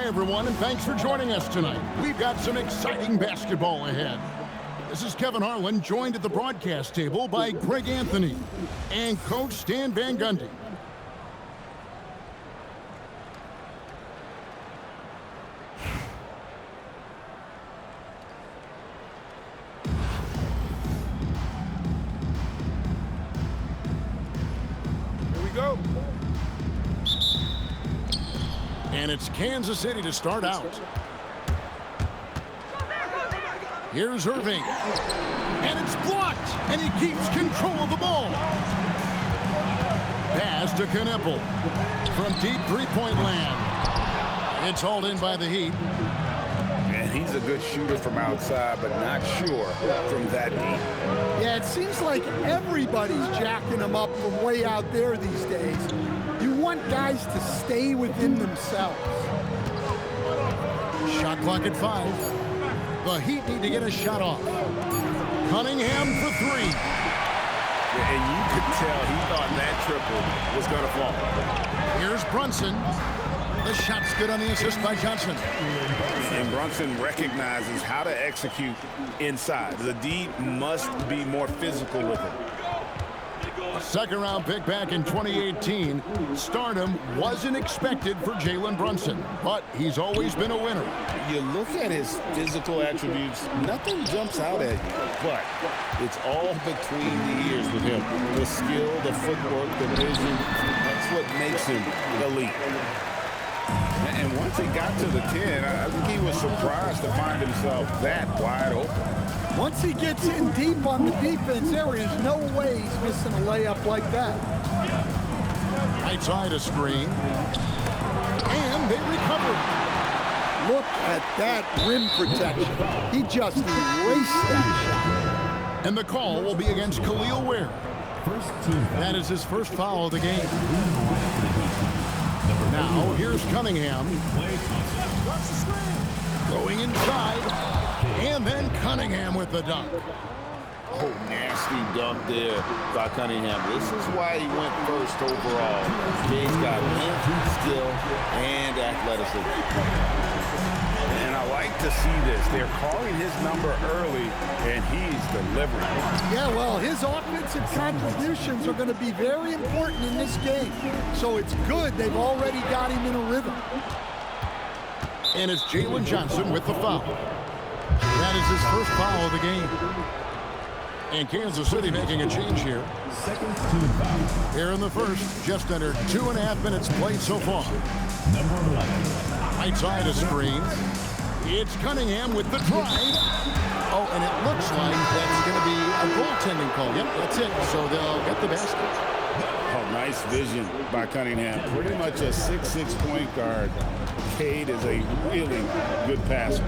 Hi, everyone, and thanks for joining us tonight. We've got some exciting basketball ahead. This is Kevin Harlan, joined at the broadcast table by Greg Anthony and Coach Stan Van Gundy. Here we go. And it's Kansas City to start out. Here's Irving. And it's blocked. And he keeps control of the ball. Pass to Kneppel from deep three-point land. It's hauled in by the Heat. And he's a good shooter from outside, but not sure from that deep. Yeah, it seems like everybody's jacking him up from way out there these days. You want guys to stay within themselves. Shot clock at 5. The Heat need to get a shot off. Cunningham for 3. And you could tell he thought that triple was going to fall. Here's Brunson. The shot's good on the assist by Johnson. And Brunson recognizes how to execute inside. The D must be more physical with him. Second-round pick back in 2018. Stardom wasn't expected for Jalen Brunson, but he's always been a winner. You look at his physical attributes, nothing jumps out at you, but it's all between the ears with him. The skill, the footwork, the vision, that's what makes him elite. And once he got to the 10, I think he was surprised to find himself that wide open. Once he gets in deep on the defense, there is no way he's missing a layup like that. Right side a screen. And they recover. Look at that rim protection. He just erased that shot. And the call will be against Khalil Ware. That is his first foul of the game. Now, here's Cunningham. Going inside. And then Cunningham with the dunk. Oh, nasty dunk there by Cunningham. This is why he went first overall. He's got length, skill, and athleticism. And I like to see this. They're calling his number early, and he's delivering. Yeah, well, his offensive contributions are going to be very important in this game. So it's good they've already got him in a rhythm. And it's Jalen Johnson with the foul. That is his first foul of the game. And Kansas City making a change here. Here in the first, just under 2.5 minutes played so far. Right side a screen. It's Cunningham with the drive. Oh, and it looks like that's going to be a goaltending call. Yep, that's it. So they'll get the basket. Oh, nice vision by Cunningham. Pretty much a 6'6" point guard. Cade is a really good passer.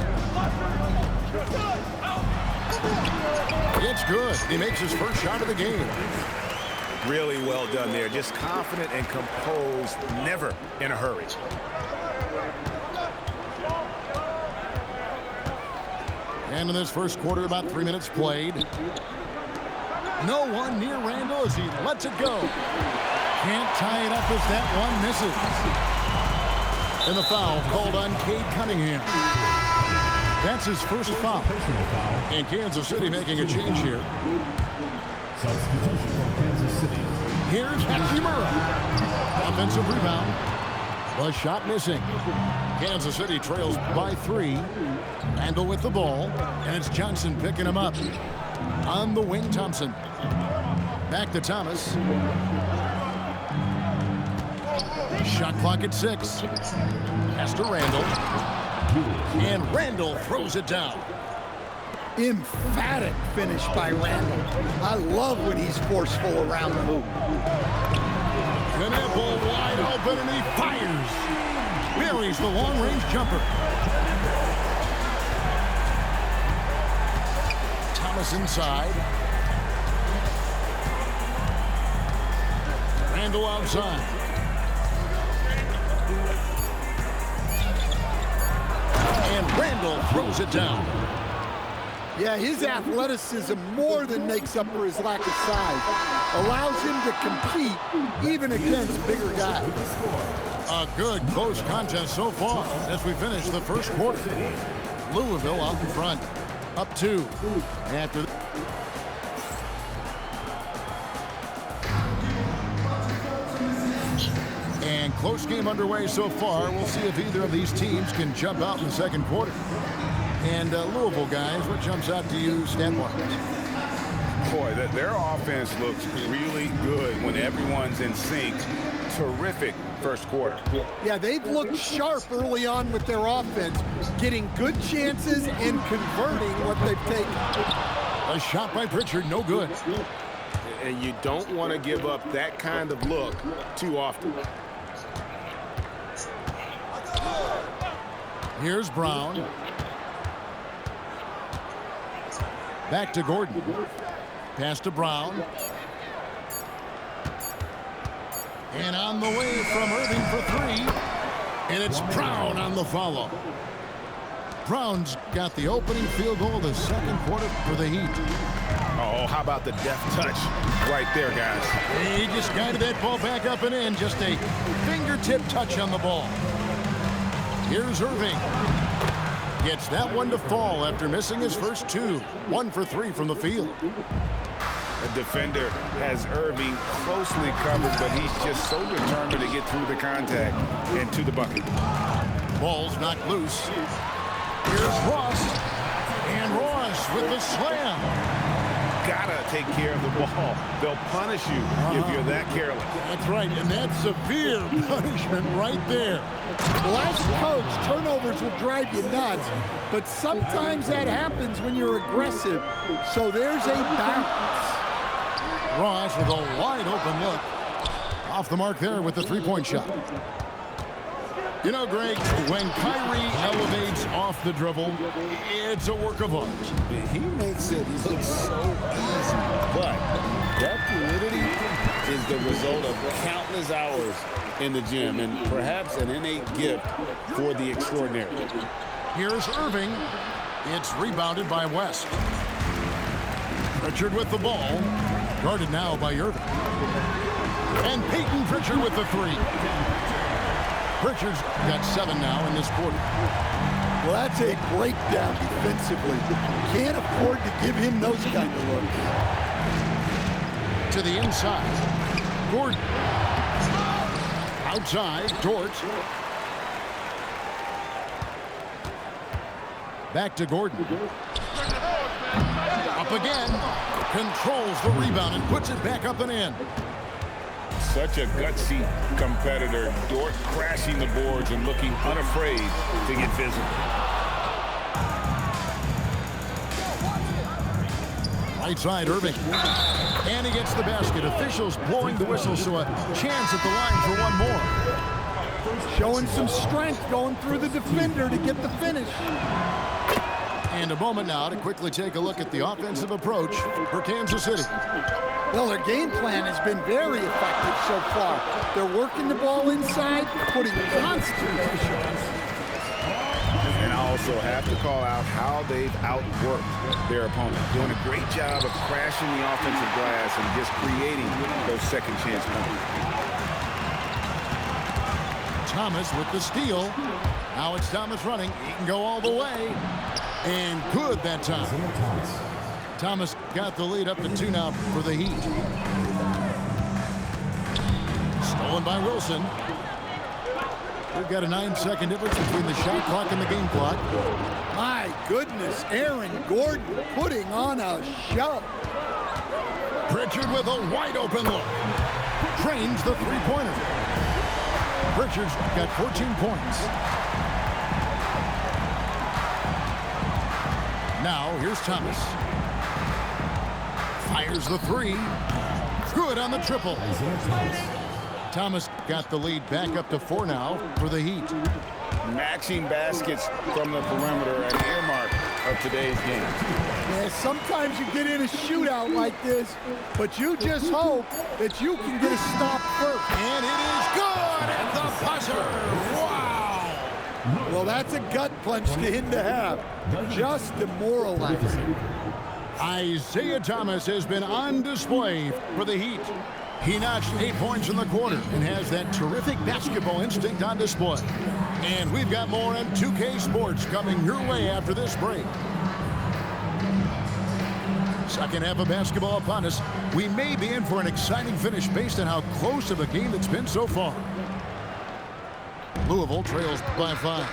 It's good. He makes his first shot of the game. Really well done there. Just confident and composed, never in a hurry. And in this first quarter, about 3 minutes played. No one near Randall as he lets it go. Can't tie it up as that one misses. And the foul called on Cade Cunningham. That's his first foul. And Kansas City making a change here. Here's Hachimura. Offensive rebound. The shot missing. Kansas City trails by 3. Randall with the ball. And it's Johnson picking him up. On the wing, Thompson. Back to Thomas. Shot clock at 6. Pass to Randall. And Randall throws it down. Emphatic finish by Randall. I love when he's forceful around the hoop. Kneppel wide open and he fires. Buries the long-range jumper. Thomas inside. Randall outside. And Randall throws it down. Yeah, his athleticism more than makes up for his lack of size. Allows him to compete even against bigger guys. A good close contest so far as we finish the first quarter. Louisville out in front, up 2 after. And close game underway so far. We'll see if either of these teams can jump out in the second quarter. And Louisville guys, what jumps out to you stat-wise? Boy, their offense looks really good when everyone's in sync. Terrific first quarter. Yeah, they've looked sharp early on with their offense, getting good chances and converting what they've taken. A shot by Pritchard, no good. And you don't want to give up that kind of look too often. Here's Brown. Back to Gordon. Pass to Brown. And on the way from Irving for 3. And it's Brown on the follow. Brown's got the opening field goal of the second quarter for the Heat. Oh, how about the deft touch right there, guys? He just guided that ball back up and in. Just a fingertip touch on the ball. Here's Irving. Gets that one to fall after missing his first 2. 1 for 3 from the field. The defender has Irving closely covered, but he's just so determined to get through the contact and to the bucket. Ball's knocked loose. Here's Ross. And Ross with the slam. Gotta take care of the ball. They'll punish you if you're that careless. That's right, and that's severe punishment right there. Well, as a coach, turnovers will drive you nuts, but sometimes that happens when you're aggressive. So there's a balance. Ross with a wide open look. Off the mark there with the three-point shot. You know, Greg, when Kyrie elevates off the dribble, it's a work of art. He makes it look so easy, but that fluidity is the result of countless hours in the gym and perhaps an innate gift for the extraordinary. Here's Irving. It's rebounded by West. Pritchard with the ball. Guarded now by Irving. And Peyton Pritchard with the 3. Pritchard's got 7 now in this quarter. Well, that's a breakdown defensively. Can't afford to give him those kind of looks. To the inside. Gordon. Outside. Dort. Back to Gordon. Up again. Controls the rebound and puts it back up and in. Such a gutsy competitor. Dort crashing the boards and looking unafraid to get physical. Right side, Irving. And he gets the basket. Officials blowing the whistle, so a chance at the line for one more. Showing some strength going through the defender to get the finish. And a moment now to quickly take a look at the offensive approach for Kansas City. Well, their game plan has been very effective so far. They're working the ball inside, putting constant pressure on it. And I also have to call out how they've outworked their opponent. Doing a great job of crashing the offensive glass and just creating those second chance points. Thomas with the steal. Now it's Thomas running. He can go all the way. And good that time. Thomas got the lead up to 2 now for the Heat. Stolen by Wilson. We've got a 9-second difference between the shot clock and the game clock. My goodness, Aaron Gordon putting on a show. Pritchard with a wide open look. Trains the three-pointer. Pritchard's got 14 points. Now, here's Thomas. Fires the 3. Good on the triple. Thomas got the lead back up to 4 now for the Heat. Matching baskets from the perimeter, an earmark of today's game. Yeah, sometimes you get in a shootout like this, but you just hope that you can get a stop first. And it is good at the buzzer. Wow! Well, that's a gut punch to him to have. Just demoralizing. Isaiah Thomas has been on display for the Heat. He notched 8 points in the quarter and has that terrific basketball instinct on display. And we've got more on 2K Sports coming your way after this break. Second half of basketball upon us. We may be in for an exciting finish based on how close of a game it's been so far. Louisville trails by 5.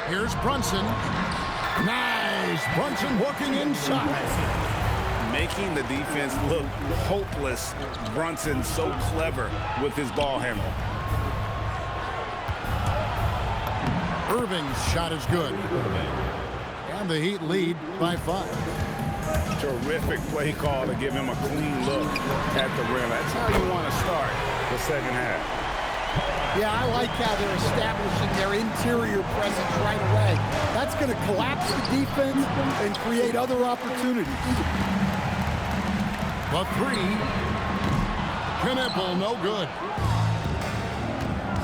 Here's Brunson. Nice. Brunson working inside. Making the defense look hopeless. Brunson so clever with his ball handle. Irving's shot is good. And the Heat lead by 5. Terrific play call to give him a clean look at the rim. That's how you want to start the second half. Yeah, I like how they're establishing their interior presence right away. That's going to collapse the defense and create other opportunities. The 3. Knipple, no good.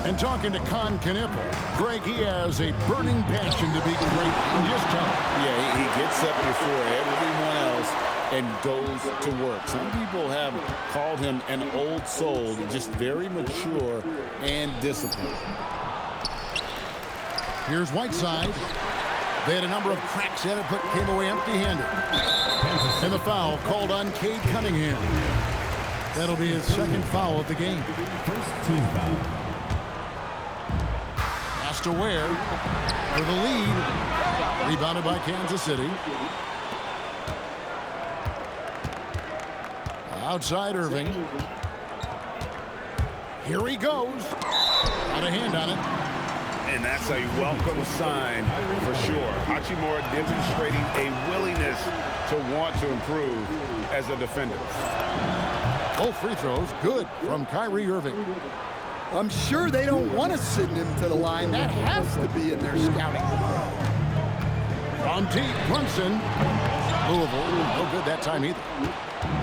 And talking to Con Knipple, Greg, he has a burning passion to be great in his job. Yeah, he gets up before everyone else and goes to work. Some people have called him an old soul, just very mature and disciplined. Here's Whiteside. They had a number of cracks at it, but came away empty-handed. And the foul called on Cade Cunningham. That'll be his second foul of the game. First team foul. Pass to Ware for the lead. Rebounded by Kansas City. Outside Irving. Here he goes. Got a hand on it. And that's a welcome sign for sure. Hachimura demonstrating a willingness to want to improve as a defender. Both free throws good from Kyrie Irving. I'm sure they don't want to send him to the line. That has to be in their scouting. From deep, Brunson. Louisville, no good that time either.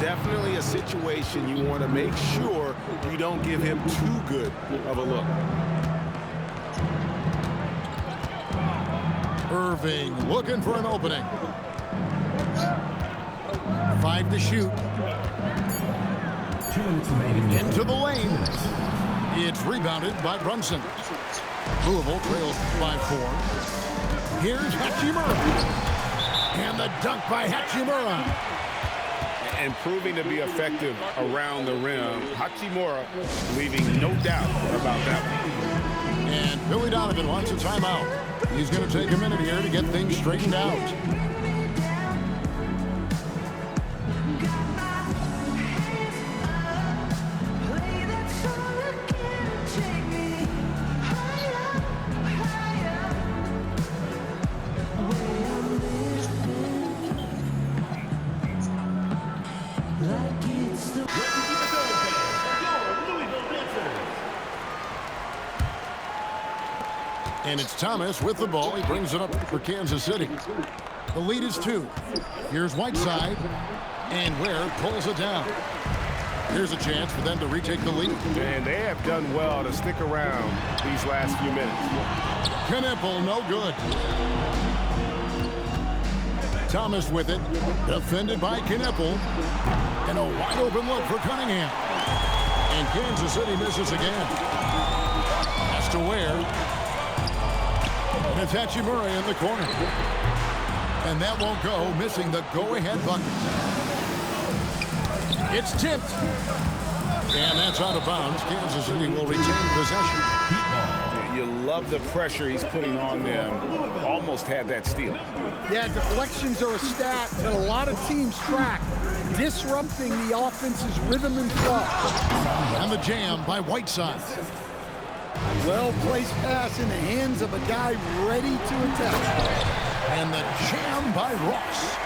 Definitely a situation you want to make sure you don't give him too good of a look. Irving looking for an opening. 5 to shoot. 2 remaining. Into the lane. It's rebounded by Brunson. Louisville trails by 4. Here's Hachimura. And the dunk by Hachimura. And proving to be effective around the rim. Hachimura leaving no doubt about that one. And Billy Donovan wants a timeout. He's going to take a minute here to get things straightened out. And it's Thomas with the ball. He brings it up for Kansas City. The lead is 2. Here's Whiteside. And Ware pulls it down. Here's a chance for them to retake the lead. And they have done well to stick around these last few minutes. Knipple, no good. Thomas with it. Defended by Knipple. And a wide open look for Cunningham. And Kansas City misses again. Pass to Ware. And it's Hachimura in the corner. And that won't go, missing the go-ahead bucket. It's tipped. And that's out of bounds. Kansas City will retain possession. You love the pressure he's putting on them. Almost had that steal. Yeah, deflections are a stat that a lot of teams track, disrupting the offense's rhythm and flow. And the jam by Whiteside. Well-placed pass in the hands of a guy ready to attack. And the jam by Ross.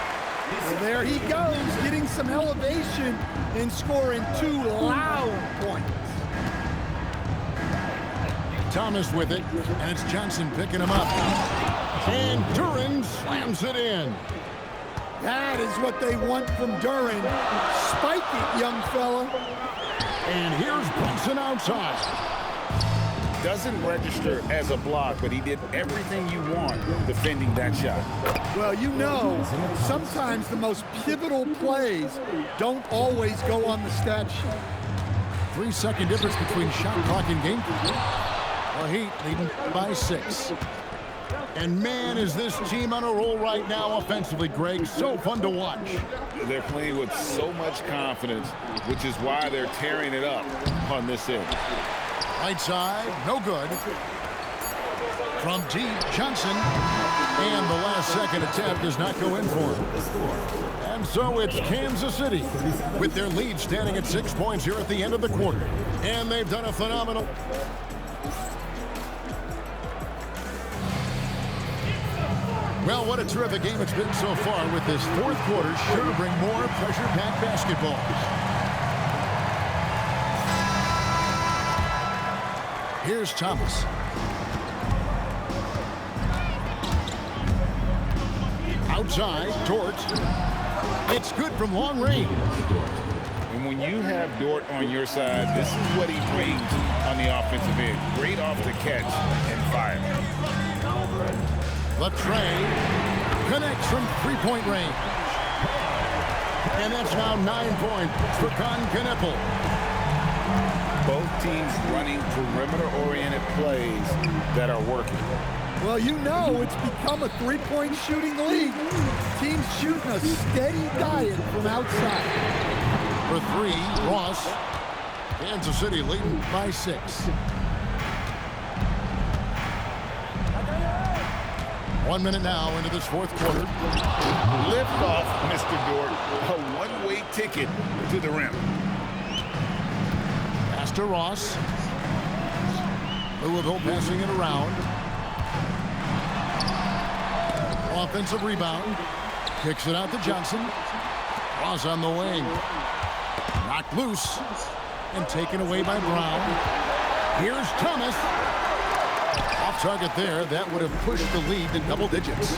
Well, there he goes, getting some elevation and scoring 2 loud points. Thomas with it, and it's Johnson picking him up. And Duren slams it in. That is what they want from Duren. Spike it, young fella. And here's Brunson outside. Doesn't register as a block, but he did everything you want defending that shot. Well, you know, sometimes the most pivotal plays don't always go on the stat sheet. 3-second difference between shot clock and game. The Heat leading by 6. And man, is this team on a roll right now offensively, Greg. So fun to watch. They're playing with so much confidence, which is why they're tearing it up on this end. Right side, no good. From deep, Johnson. And the last second attempt does not go in for him. And so it's Kansas City with their lead standing at 6 points here at the end of the quarter. And they've done a phenomenal... Well, what a terrific game it's been so far, with this fourth quarter sure to bring more pressure-packed basketball. Here's Thomas. Outside, Dort. It's good from long range. And when you have Dort on your side, this is what he brings on the offensive end. Great off the catch and fire. Latrey connects from three-point range. And that's now 9 points for Kneppel. Both teams running perimeter-oriented plays that are working. Well, you know, it's become a three-point shooting league. Teams shooting a steady diet from outside. For 3, Ross. Kansas City leading by 6. 1 minute now into this fourth quarter. Lift off, Mr. Dort. A one-way ticket to the rim. Pass to Ross. Louisville passing it around. Offensive rebound. Kicks it out to Johnson. Ross on the wing. Knocked loose. And taken away by Brown. Here's Thomas. Off target there. That would have pushed the lead to double digits.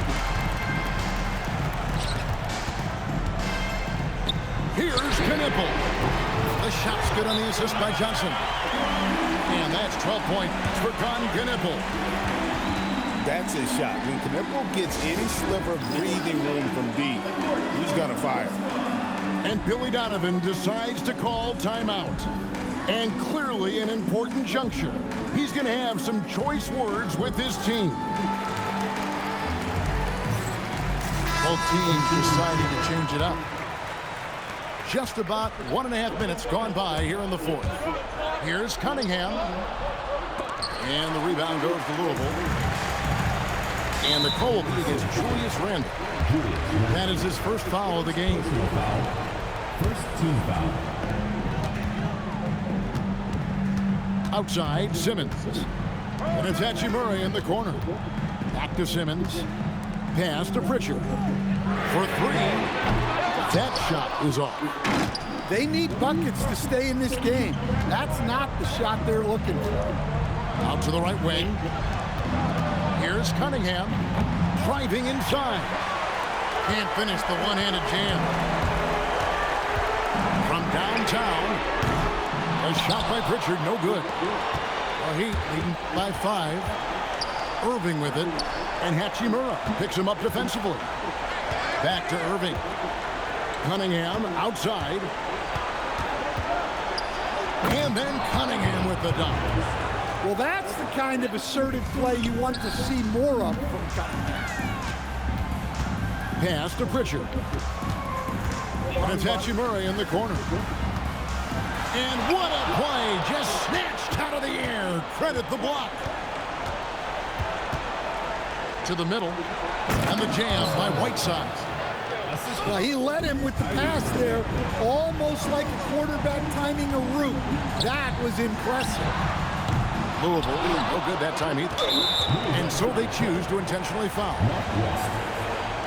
Here's Kneppel. The shot's good on the assist by Johnson. And that's 12 points for Kneppel. That's his shot. When Kneppel gets any sliver of breathing room from deep, he's going to fire. And Billy Donovan decides to call timeout. And clearly an important juncture. He's going to have some choice words with his team. Both teams deciding to change it up. Just about 1.5 minutes gone by here in the fourth. Here's Cunningham. And the rebound goes to Louisville. And the call will be against Julius Randle. That is his first foul of the game. First team foul. Outside, Simmons. And it's Hachimura in the corner. Back to Simmons. Pass to Pritchard. For 3. That shot is off. They need buckets to stay in this game. That's not the shot they're looking for. Out to the right wing. Here's Cunningham. Driving inside. Can't finish the one-handed jam. From downtown. A shot by Pritchard, no good. The Heat leading by 5. Irving with it. And Hachimura picks him up defensively. Back to Irving. Cunningham outside. And then Cunningham with the dunk. Well, that's the kind of assertive play you want to see more of from Cunningham. Pass to Pritchard. And it's Hachimura in the corner. And what a play! Just snatched out of the air. Credit the block. To the middle. And the jam by Whiteside. Well, he led him with the pass there, almost like a quarterback timing a route. That was impressive. Louisville, no good that time either. And so they choose to intentionally foul.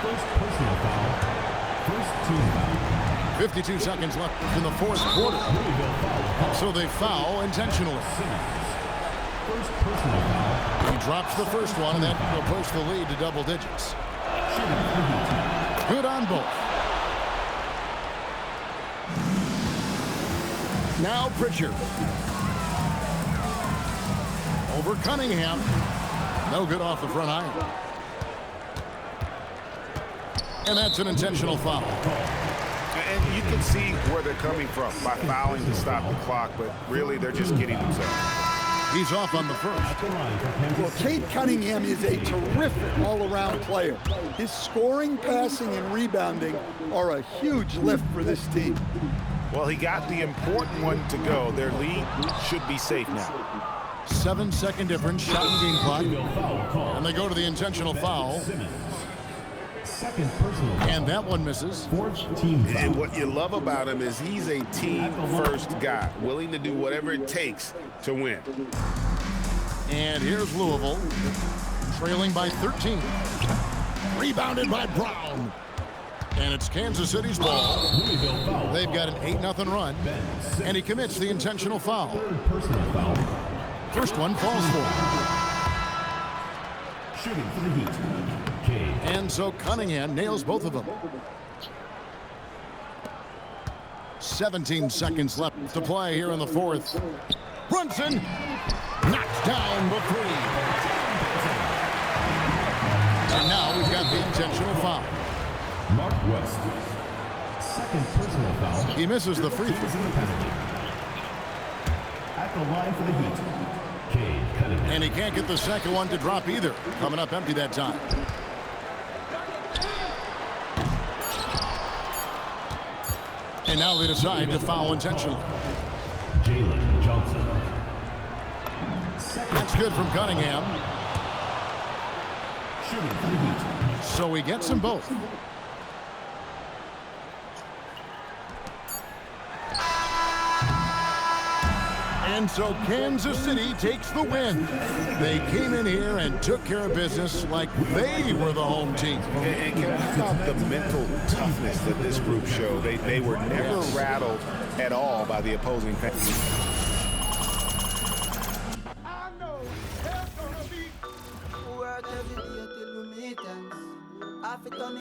First personal foul. First team foul. 52 seconds left in the fourth quarter. So they foul intentionally. First personal foul. He drops the first one, and that will push the lead to double digits. Good on both. Now Pritchard. Over Cunningham. No good off the front iron. And that's an intentional foul. And you can see where they're coming from by fouling to stop the clock, but really they're just kidding themselves. He's off on the first. Well, Cade Cunningham is a terrific all-around player. His scoring, passing, and rebounding are a huge lift for this team. Well, he got the important one to go. Their lead should be safe now. 7-second difference, shot and game clock. And they go to the intentional foul. Second personal foul. And that one misses. Fourth team foul. And what you love about him is he's a team-first guy, willing to do whatever it takes to win. And here's Louisville, trailing by 13. Rebounded by Brown. And it's Kansas City's ball. They've got an 8-0 run. And he commits the intentional foul. Third personal foul. First one falls for him. Shooting for the Heat. Cade. And so Cunningham nails both of them. 17 seconds left to play here in the fourth. Brunson knocks down the three. And now we've got the intentional foul. Mark West. Second personal foul. He misses the free Teams throw. in the penalty. At the line for the Heat. Cade Cunningham. And he can't get the second one to drop either. Coming up empty that time. And now they decide to foul intentionally. Jalen Johnson. That's good from Cunningham. Shooting for the Heat. So he gets them both. And so Kansas City takes the win. They came in here and took care of business like they were the home team. And can we talk about the mental toughness that this group showed? They were never rattled at all by the opposing fans. I know there's gonna be work every day till we meet ends. African